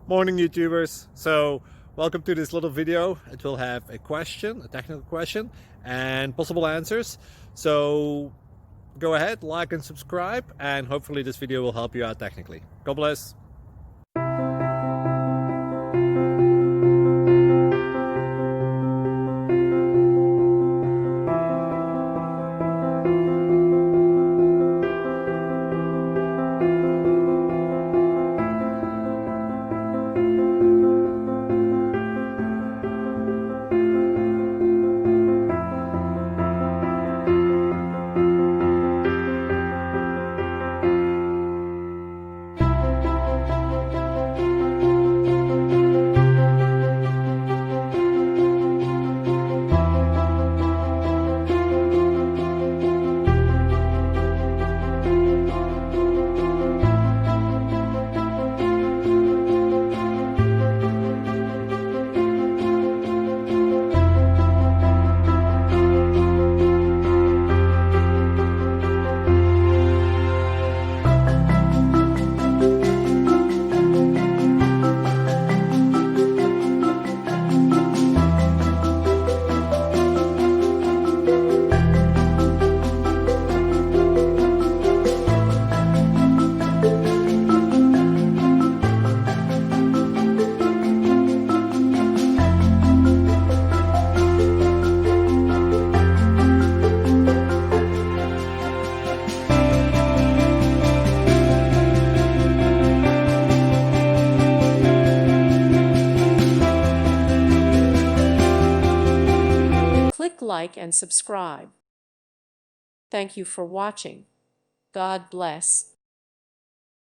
Morning YouTubers. So welcome to this little video. It will have a question, a technical question, and possible answers. So go ahead, like and subscribe, and hopefully this video will help you out technically. God bless. Click like and subscribe. Thank you for watching. God bless.